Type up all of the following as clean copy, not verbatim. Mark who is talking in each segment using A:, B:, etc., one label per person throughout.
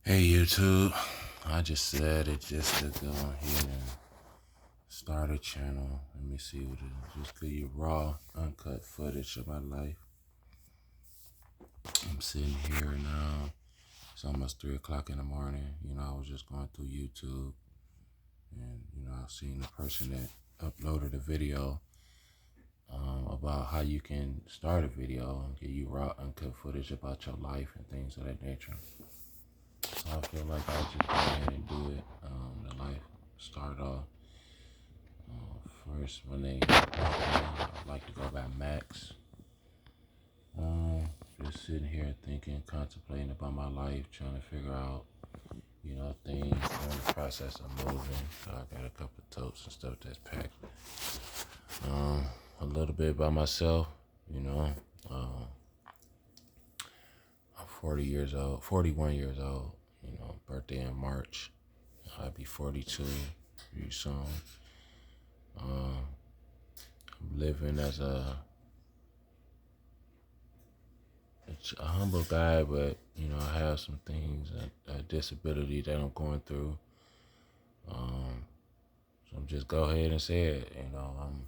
A: Hey YouTube, I just said it just to go on here and start a channel. Let me see what it is. Just give you raw, uncut footage of my life. I'm sitting here now. It's almost 3 o'clock in the morning. I was just going through YouTube and, I seen the person that uploaded a video about how you can start a video and give you raw, uncut footage about your life and things of that nature. So I feel like I'll just go ahead and do it. The life start off. First, when they I like to go by Max. Just sitting here thinking, contemplating about my life, trying to figure out, things in the process of moving. So I got a couple of totes and stuff that's packed. A little bit about myself, you know. I'm 40 years old, 41 years old. Birthday in March. I'll be 42 pretty soon. I'm living as a humble guy, but I have some things, a disability that I'm going through. So I'm just go ahead and say it. I'm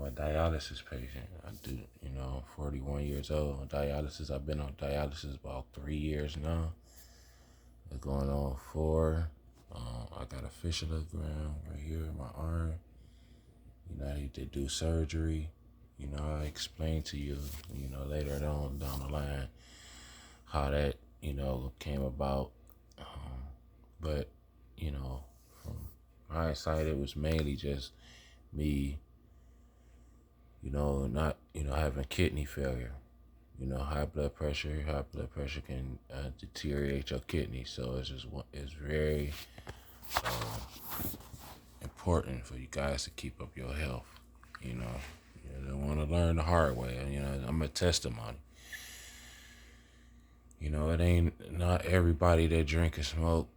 A: a dialysis patient. I do, 41 years old on dialysis. I've been on dialysis about 3 years now. It's going on 4. I got a fistulagram right here in my arm. I need to do surgery. I explain to you, later on down the line how that, came about. But, from hindsight, it was mainly just me, not, having kidney failure. High blood pressure. High blood pressure can deteriorate your kidney. So it's very important for you guys to keep up your health. You don't want to learn the hard way. I'm a testimony. It ain't not everybody that drink and smoke,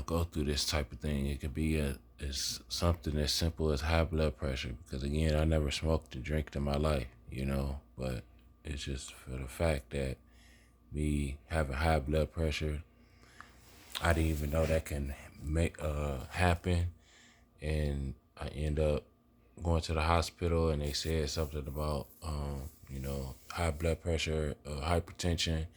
A: go through this type of thing. It could be it's something as simple as high blood pressure. Because again, I never smoked and drank in my life, but it's just for the fact that me having high blood pressure, I didn't even know that can make happen, and I end up going to the hospital, and they said something about high blood pressure, hypertension.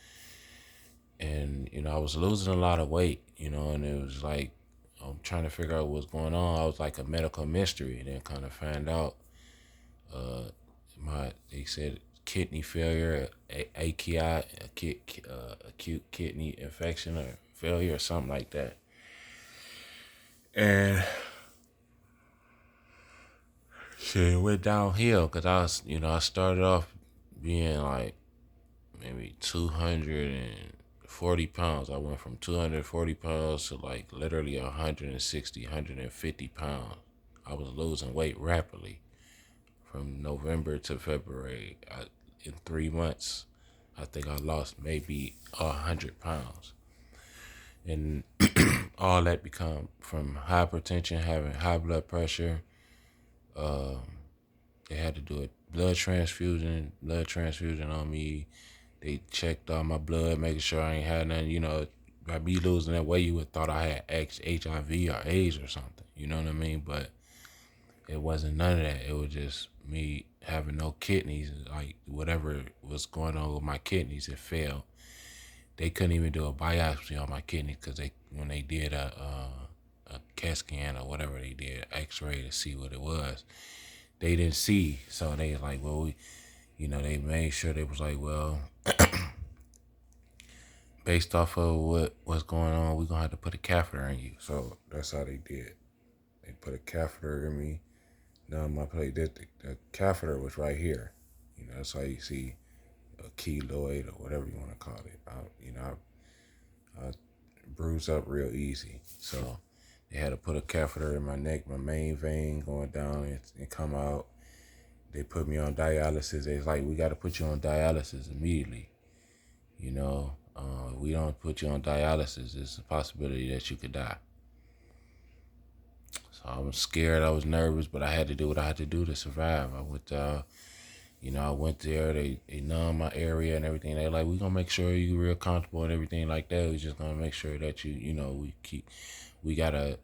A: And, I was losing a lot of weight, and it was like, I'm trying to figure out what's going on. I was like a medical mystery, and then kind of find out, they said kidney failure, AKI, acute kidney infection or failure or something like that. And shit, it went downhill because I started off being like maybe 240 pounds. I went from 240 pounds to like literally 160, 150 pounds. I was losing weight rapidly from November to February. In 3 months, I think I lost maybe 100 pounds. And all that become from hypertension, having high blood pressure. They had to do a blood transfusion on me. They checked all my blood, making sure I ain't had nothing. By me losing that weight, you would thought I had HIV or AIDS or something. You know what I mean? But it wasn't none of that. It was just me having no kidneys. Like whatever was going on with my kidneys, it failed. They couldn't even do a biopsy on my kidneys because when they did a CAT scan or whatever they did, X-ray to see what it was, they didn't see. So they was like, well, they made sure they was like, well, based off of what's going on, we're gonna have to put a catheter in you. So that's how they did. They put a catheter in me. Now my plate, the catheter was right here. That's how you see a keloid or whatever you want to call it. I bruise up real easy. So they had to put a catheter in my neck, my main vein going down and come out. They put me on dialysis. They was like, we got to put you on dialysis immediately. We don't put you on dialysis, there's a possibility that you could die. So I was scared, I was nervous, but I had to do what I had to do to survive. I went I went there, they numb my area and everything. They like, we gonna make sure you real comfortable and everything like that. We just gonna make sure that we gotta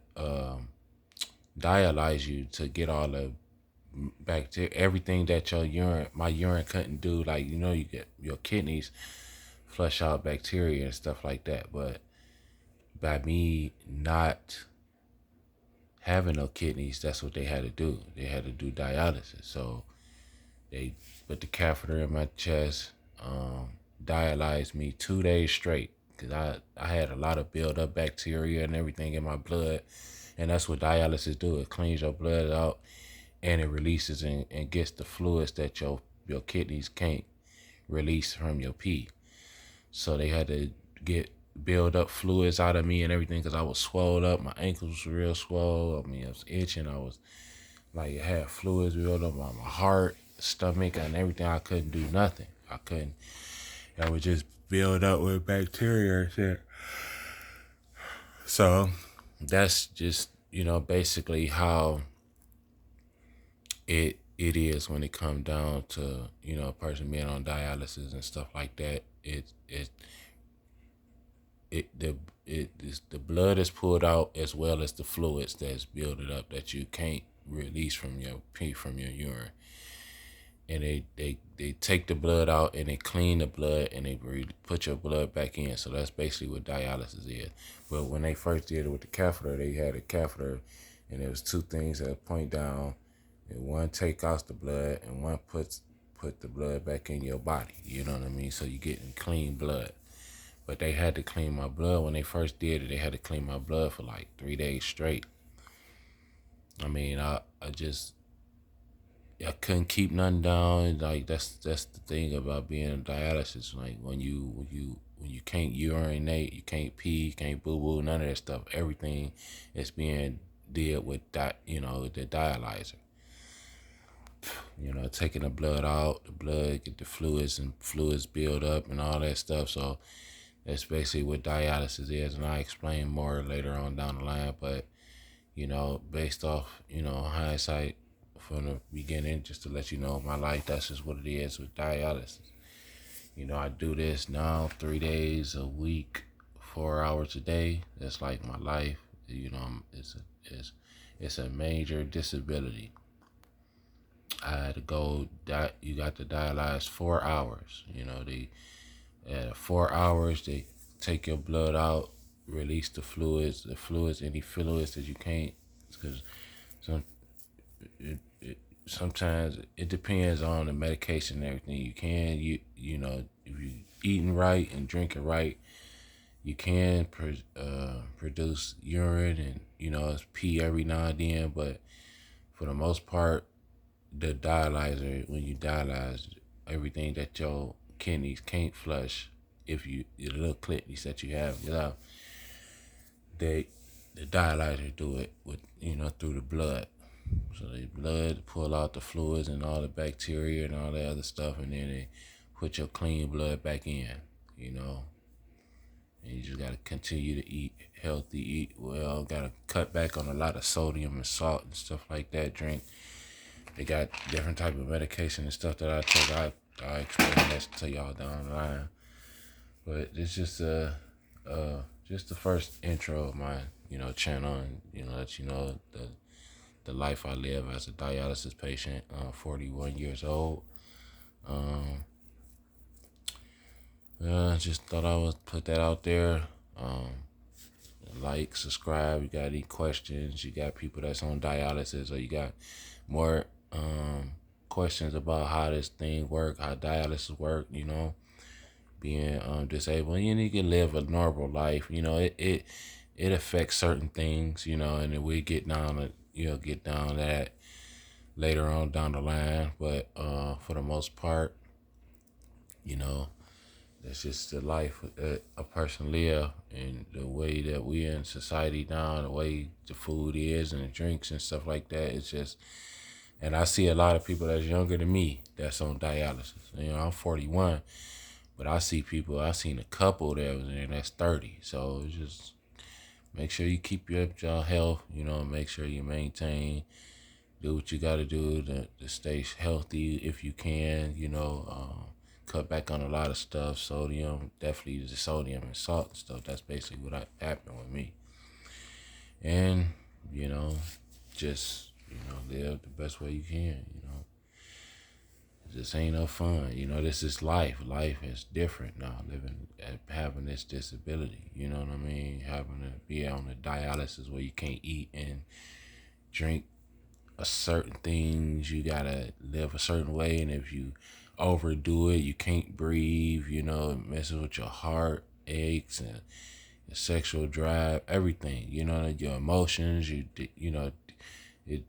A: dialyze you to get all the bacteria, everything that my urine couldn't do. Like, you get your kidneys flush out bacteria and stuff like that. But by me not having no kidneys, that's what they had to do. They had to do dialysis. So they put the catheter in my chest, dialyzed me 2 days straight because I had a lot of build up bacteria and everything in my blood. And that's what dialysis do. It cleans your blood out and it releases and gets the fluids that your kidneys can't release from your pee. So they had to build up fluids out of me and everything because I was swelled up. My ankles were real swole. I mean, I was itching. I was like, I had fluids built up on my heart, stomach, and everything. I couldn't do nothing. I would just build up with bacteria and shit. So that's just, basically how it is when it comes down to, a person being on dialysis and stuff like that. The blood is pulled out as well as the fluids that's built up that you can't release from your pee, from your urine. And they take the blood out and they clean the blood and they put your blood back in. So that's basically what dialysis is. But when they first did it with the catheter, they had a catheter and there was two things that point down, and one take out the blood and one put the blood back in your body. You know what I mean? So you're getting clean blood. But they had to clean my blood when they first did it. They had to clean my blood for like 3 days straight. I mean, I couldn't keep nothing down. Like that's the thing about being on dialysis. Like when you can't urinate, you can't pee, you can't boo boo, none of that stuff. Everything is being did with that, the dialyzer. Taking the blood out, the blood get the fluids build up and all that stuff. So that's basically what dialysis is, and I explain more later on down the line. But based off hindsight from the beginning, just to let you know my life, that's just what it is with dialysis. I do this now 3 days a week, 4 hours a day. That's like my life. It's a major disability. I had to go. You got to dialyze 4 hours. They at 4 hours they take your blood out, release the fluids, any fluids that you can't, because sometimes it depends on the medication and everything. You can if you eating right and drinking right, you can produce urine and pee every now and then. But for the most part, the dialyzer, when you dialyze, everything that your kidneys can't flush, the little kidneys that you have, the dialyzer do it with through the blood. So the blood pull out the fluids and all the bacteria and all that other stuff, and then they put your clean blood back in. And you just gotta continue to eat healthy, eat well, gotta cut back on a lot of sodium and salt and stuff like that. Drink. They got different type of medication and stuff that I take. I explain that to y'all down the line. But it's just just the first intro of my channel, and let you know the life I live as a dialysis patient. 41 years old. Just thought I would put that out there. Like, subscribe. You got any questions? You got people that's on dialysis, or you got more questions about how this thing work, how dialysis work, being disabled, and you can live a normal life. It affects certain things, and then we get down that later on down the line. But for the most part, that's just the life that a person live, and the way that we in society now, the way the food is and the drinks and stuff like that. It's just, and I see a lot of people that's younger than me that's on dialysis. I'm 41, but I seen a couple that was in that's 30. So it's just make sure you keep your health, make sure you maintain do what you got to do to stay healthy if you can. Cut back on a lot of stuff. Sodium, definitely the sodium and salt and stuff. That's basically what happened with me. And just live the best way you can. This ain't no fun. This is life. Life is different now. Having this disability. You know what I mean? Having to be on the dialysis where you can't eat and drink a certain things. You gotta live a certain way, and if you overdo it, you can't breathe. It messes with your heart, aches, and your sexual drive, everything. Your emotions. It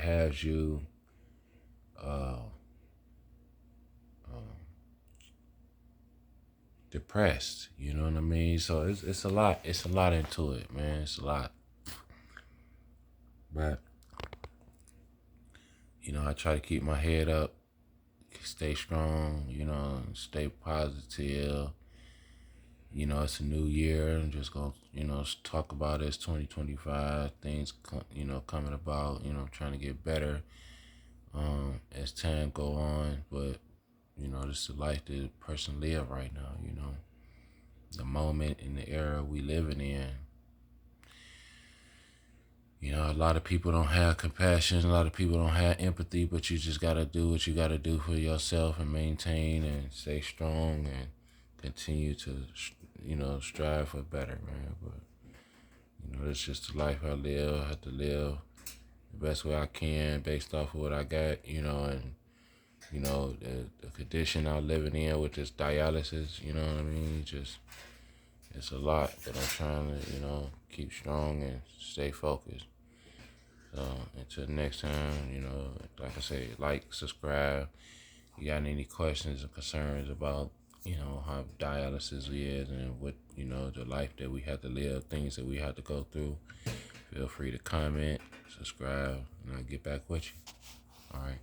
A: has you. Uh, Depressed, you know what I mean? So it's a lot. It's a lot into it, man. It's a lot. But I try to keep my head up, stay strong, stay positive. It's a new year. I'm just gonna, talk about this 2025 things, coming about. I'm trying to get better as time go on. But this is the life that a person live right now. The moment in the era we living in. A lot of people don't have compassion. A lot of people don't have empathy, but you just got to do what you got to do for yourself and maintain and stay strong and continue to, strive for better, man. But, it's just the life I live. I have to live the best way I can based off of what I got, and, the condition I'm living in with this dialysis, you know what I mean? It's a lot that I'm trying to, keep strong and stay focused. So until next time, like I say, like, subscribe. You got any questions or concerns about, how dialysis is and what, the life that we have to live, things that we have to go through, feel free to comment, subscribe, and I'll get back with you. All right.